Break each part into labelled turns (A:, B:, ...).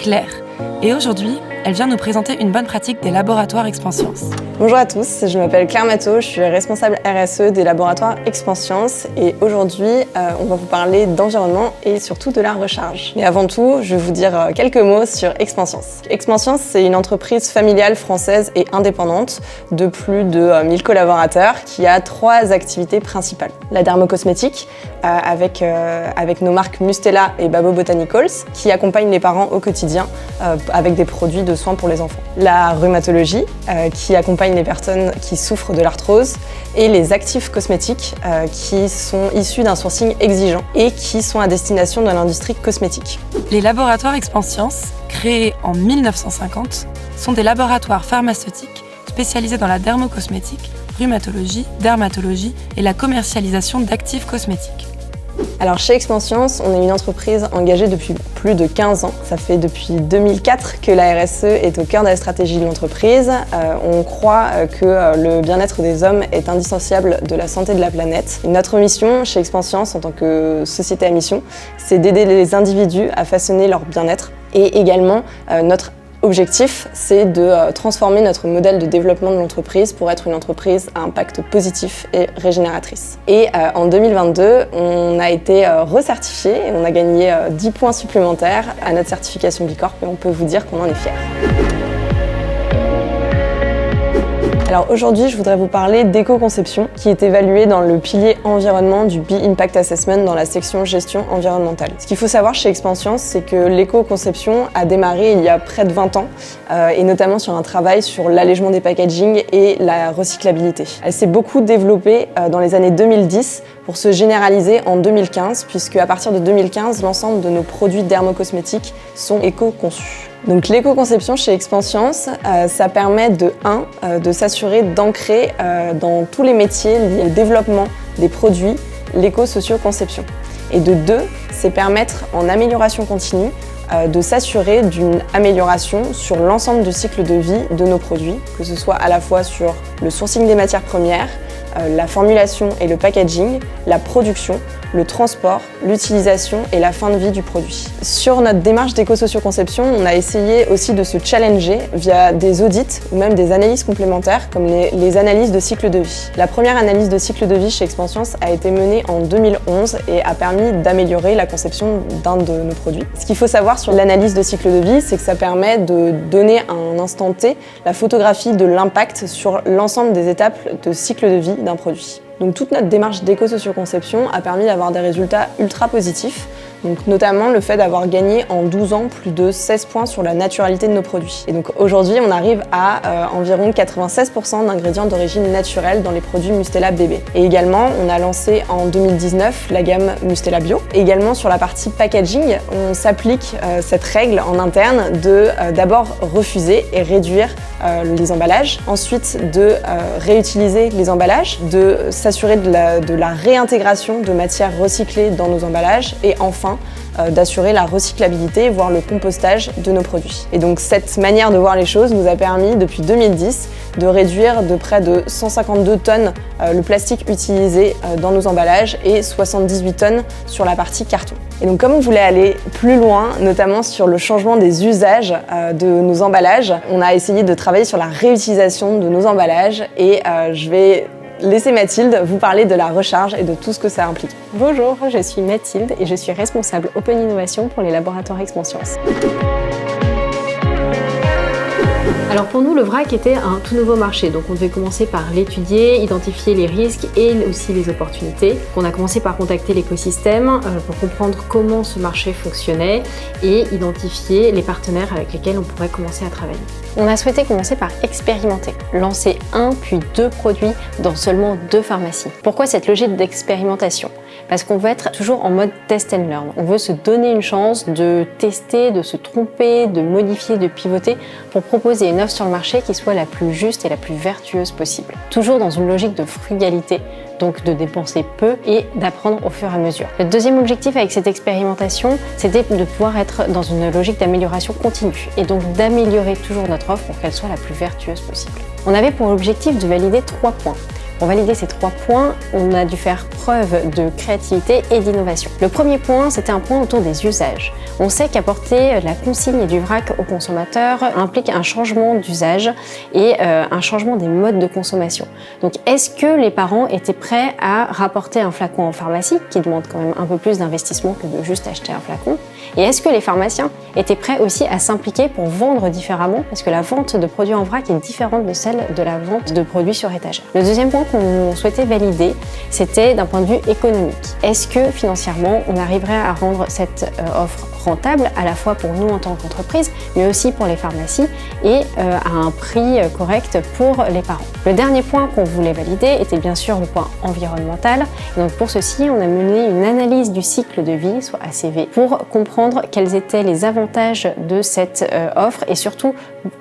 A: Claire. Et aujourd'hui, elle vient nous présenter une bonne pratique des laboratoires Expanscience.
B: Bonjour à tous, je m'appelle Claire Matteau, je suis responsable RSE des laboratoires Expanscience et aujourd'hui, on va vous parler d'environnement et surtout de la recharge. Mais avant tout, je vais vous dire quelques mots sur Expanscience. Expanscience, c'est une entreprise familiale française et indépendante de plus de 1000 collaborateurs qui a 3 activités principales. La dermocosmétique, avec nos marques Mustela et Babo Botanicals, qui accompagnent les parents au quotidien avec des produits de soins pour les enfants. La rhumatologie, qui accompagne les personnes qui souffrent de l'arthrose, et les actifs cosmétiques, qui sont issus d'un sourcing exigeant et qui sont à destination de l'industrie cosmétique.
A: Les laboratoires Expanscience, créés en 1950, sont des laboratoires pharmaceutiques spécialisés dans la dermocosmétique, rhumatologie, dermatologie et la commercialisation d'actifs cosmétiques.
B: Alors chez Expanscience, on est une entreprise engagée depuis plus de 15 ans. Ça fait depuis 2004 que la RSE est au cœur de la stratégie de l'entreprise. On croit que le bien-être des hommes est indissociable de la santé de la planète. Et notre mission chez Expanscience, en tant que société à mission, c'est d'aider les individus à façonner leur bien-être. Et également, notre objectif, c'est de transformer notre modèle de développement de l'entreprise pour être une entreprise à impact positif et régénératrice. Et en 2022, on a été recertifié et on a gagné 10 points supplémentaires à notre certification B Corp et on peut vous dire qu'on en est fiers. Alors aujourd'hui, je voudrais vous parler d'éco-conception qui est évaluée dans le pilier environnement du B-Impact Assessment dans la section gestion environnementale. Ce qu'il faut savoir chez Expanscience, c'est que l'éco-conception a démarré il y a près de 20 ans et notamment sur un travail sur l'allègement des packaging et la recyclabilité. Elle s'est beaucoup développée dans les années 2010 pour se généraliser en 2015 puisque à partir de 2015, l'ensemble de nos produits dermocosmétiques sont éco-conçus. Donc l'éco-conception chez Expanscience, ça permet de s'assurer d'ancrer dans tous les métiers liés au développement des produits l'éco-socio-conception. Et de 2, c'est permettre en amélioration continue de s'assurer d'une amélioration sur l'ensemble du cycle de vie de nos produits, que ce soit à la fois sur le sourcing des matières premières, la formulation et le packaging, la production, le transport, l'utilisation et la fin de vie du produit. Sur notre démarche d'éco-socio-conception, on a essayé aussi de se challenger via des audits ou même des analyses complémentaires comme les analyses de cycle de vie. La première analyse de cycle de vie chez Expanscience a été menée en 2011 et a permis d'améliorer la conception d'un de nos produits. Ce qu'il faut savoir sur l'analyse de cycle de vie, c'est que ça permet de donner à un instant T la photographie de l'impact sur l'ensemble des étapes de cycle de vie d'un produit. Donc toute notre démarche d'éco-socio-conception a permis d'avoir des résultats ultra positifs, donc notamment le fait d'avoir gagné en 12 ans plus de 16 points sur la naturalité de nos produits. Et donc aujourd'hui, on arrive à environ 96% d'ingrédients d'origine naturelle dans les produits Mustela bébé. Et également, on a lancé en 2019 la gamme Mustela Bio. Et également sur la partie packaging, on s'applique cette règle en interne de d'abord refuser et réduire les emballages, ensuite de réutiliser les emballages, de s'assurer de la réintégration de matières recyclées dans nos emballages et enfin d'assurer la recyclabilité, voire le compostage de nos produits. Et donc cette manière de voir les choses nous a permis depuis 2010 de réduire de près de 152 tonnes le plastique utilisé dans nos emballages et 78 tonnes sur la partie carton. Et donc comme on voulait aller plus loin, notamment sur le changement des usages de nos emballages, on a essayé de travailler sur la réutilisation de nos emballages et je vais laisser Mathilde vous parler de la recharge et de tout ce que ça implique.
C: Bonjour, je suis Mathilde et je suis responsable Open Innovation pour les laboratoires Expanscience. Alors pour nous, le vrac était un tout nouveau marché, donc on devait commencer par l'étudier, identifier les risques et aussi les opportunités. On a commencé par contacter l'écosystème pour comprendre comment ce marché fonctionnait et identifier les partenaires avec lesquels on pourrait commencer à travailler. On a souhaité commencer par expérimenter, lancer 1 puis 2 produits dans seulement 2 pharmacies. Pourquoi cette logique d'expérimentation ? Parce qu'on veut être toujours en mode test and learn. On veut se donner une chance de tester, de se tromper, de modifier, de pivoter pour proposer une offre sur le marché qui soit la plus juste et la plus vertueuse possible. Toujours dans une logique de frugalité, donc de dépenser peu et d'apprendre au fur et à mesure. Le deuxième objectif avec cette expérimentation, c'était de pouvoir être dans une logique d'amélioration continue et donc d'améliorer toujours notre offre pour qu'elle soit la plus vertueuse possible. On avait pour objectif de valider 3 points. Pour valider ces 3 points, on a dû faire preuve de créativité et d'innovation. Le premier point, c'était un point autour des usages. On sait qu'apporter la consigne du vrac au consommateur implique un changement d'usage et un changement des modes de consommation. Donc est-ce que les parents étaient prêts à rapporter un flacon en pharmacie, qui demande quand même un peu plus d'investissement que de juste acheter un flacon? Et est-ce que les pharmaciens étaient prêts aussi à s'impliquer pour vendre différemment? Parce que la vente de produits en vrac est différente de celle de la vente de produits sur étagère. Le deuxième point qu'on souhaitait valider, c'était d'un point de vue économique. Est-ce que financièrement, on arriverait à rendre cette offre rentable, à la fois pour nous en tant qu'entreprise, mais aussi pour les pharmacies et à un prix correct pour les parents. Le dernier point qu'on voulait valider était bien sûr le point environnemental. Donc pour ceci, on a mené une analyse du cycle de vie, soit ACV, pour comprendre quels étaient les avantages de cette offre et surtout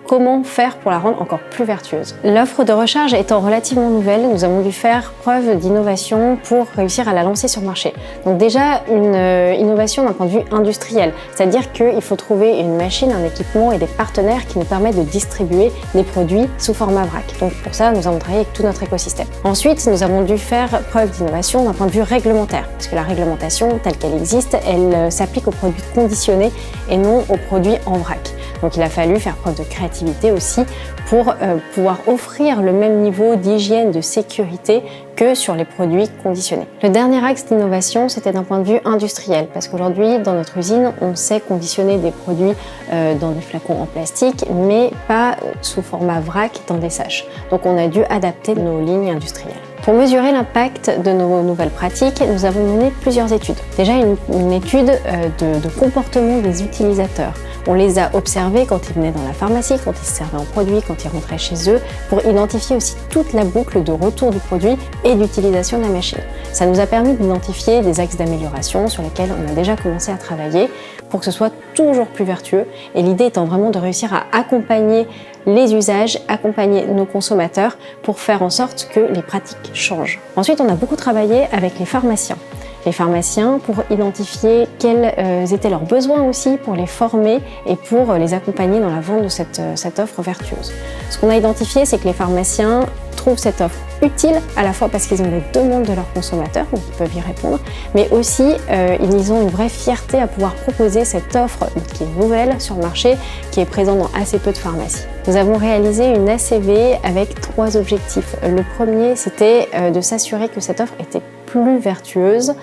C: comment faire pour la rendre encore plus vertueuse. L'offre de recharge étant relativement nouvelle, nous avons dû faire preuve d'innovation pour réussir à la lancer sur le marché. Donc déjà une innovation d'un point de vue industriel, c'est-à-dire qu'il faut trouver une machine, un équipement et des partenaires qui nous permettent de distribuer des produits sous format vrac. Donc pour ça, nous avons travaillé avec tout notre écosystème. Ensuite, nous avons dû faire preuve d'innovation d'un point de vue réglementaire, parce que la réglementation telle qu'elle existe, elle s'applique aux produits conditionnés et non aux produits en vrac. Donc il a fallu faire preuve de créativité aussi pour pouvoir offrir le même niveau d'hygiène, de sécurité que sur les produits conditionnés. Le dernier axe d'innovation, c'était d'un point de vue industriel, parce qu'aujourd'hui, dans notre usine, on sait conditionner des produits dans des flacons en plastique, mais pas sous format vrac dans des sachets. Donc on a dû adapter nos lignes industrielles. Pour mesurer l'impact de nos nouvelles pratiques, nous avons mené plusieurs études. Déjà une étude de comportement des utilisateurs. On les a observés quand ils venaient dans la pharmacie, quand ils se servaient en produit, quand ils rentraient chez eux, pour identifier aussi toute la boucle de retour du produit et d'utilisation de la machine. Ça nous a permis d'identifier des axes d'amélioration sur lesquels on a déjà commencé à travailler pour que ce soit toujours plus vertueux. Et l'idée étant vraiment de réussir à accompagner les usages, accompagner nos consommateurs pour faire en sorte que les pratiques changent. Ensuite, on a beaucoup travaillé avec les pharmaciens. Les pharmaciens pour identifier quels étaient leurs besoins aussi, pour les former et pour les accompagner dans la vente de cette offre vertueuse. Ce qu'on a identifié, c'est que les pharmaciens trouvent cette offre utile, à la fois parce qu'ils ont des demandes de leurs consommateurs, donc ils peuvent y répondre, mais aussi ils ont une vraie fierté à pouvoir proposer cette offre qui est nouvelle sur le marché, qui est présente dans assez peu de pharmacies. Nous avons réalisé une ACV avec 3 objectifs. Le premier, c'était de s'assurer que cette offre était plus vertueuse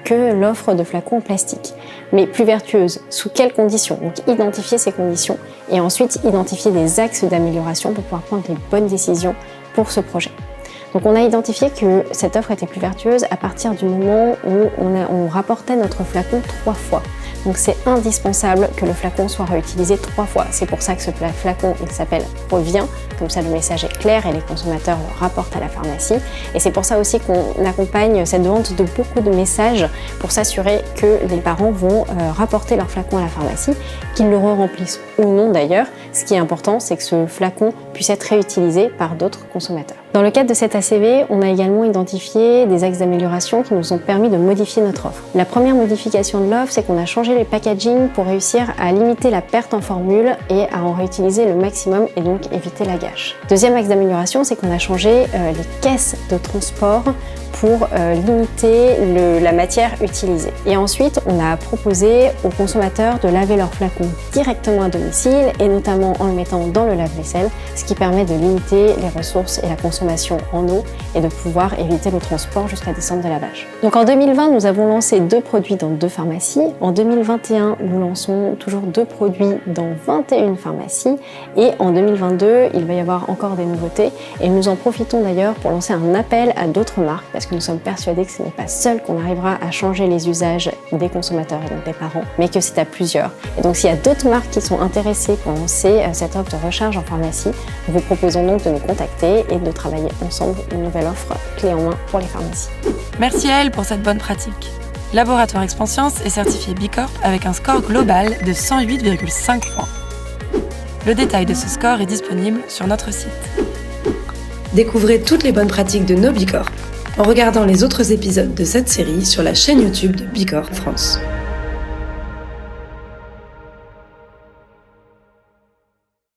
C: que l'offre de flacons en plastique. Mais plus vertueuse, sous quelles conditions? Donc identifier ces conditions et ensuite identifier des axes d'amélioration pour pouvoir prendre les bonnes décisions pour ce projet. Donc on a identifié que cette offre était plus vertueuse à partir du moment où on rapportait notre flacon 3 fois. Donc c'est indispensable que le flacon soit réutilisé 3 fois. C'est pour ça que ce flacon, il s'appelle Revient, comme ça le message est clair et les consommateurs le rapportent à la pharmacie. Et c'est pour ça aussi qu'on accompagne cette vente de beaucoup de messages pour s'assurer que les parents vont rapporter leur flacon à la pharmacie, qu'ils le remplissent ou non d'ailleurs. Ce qui est important, c'est que ce flacon puisse être réutilisé par d'autres consommateurs. Dans le cadre de cette ACV, on a également identifié des axes d'amélioration qui nous ont permis de modifier notre offre. La première modification de l'offre, c'est qu'on a changé les packaging pour réussir à limiter la perte en formule et à en réutiliser le maximum et donc éviter la gâche. Deuxième axe d'amélioration, c'est qu'on a changé les caisses de transport pour limiter la matière utilisée. Et ensuite, on a proposé aux consommateurs de laver leurs flacons directement à domicile et notamment en le mettant dans le lave-vaisselle, ce qui permet de limiter les ressources et la consommation en eau et de pouvoir éviter le transport jusqu'à des centres de lavage. Donc en 2020, nous avons lancé 2 produits dans 2 pharmacies. En 2021, nous lançons toujours 2 produits dans 21 pharmacies. Et en 2022, il va y avoir encore des nouveautés. Et nous en profitons d'ailleurs pour lancer un appel à d'autres marques parce que nous sommes persuadés que ce n'est pas seul qu'on arrivera à changer les usages des consommateurs et donc des parents, mais que c'est à plusieurs. Et donc s'il y a d'autres marques qui sont intéressées pour lancer cette offre de recharge en pharmacie, nous vous proposons donc de nous contacter et de travailler ensemble une nouvelle offre clé en main pour les pharmacies.
A: Merci à elle pour cette bonne pratique. Laboratoire Expanscience est certifié B Corp avec un score global de 108,5 points. Le détail de ce score est disponible sur notre site.
D: Découvrez toutes les bonnes pratiques de nos B Corp en regardant les autres épisodes de cette série sur la chaîne YouTube de B Corp France.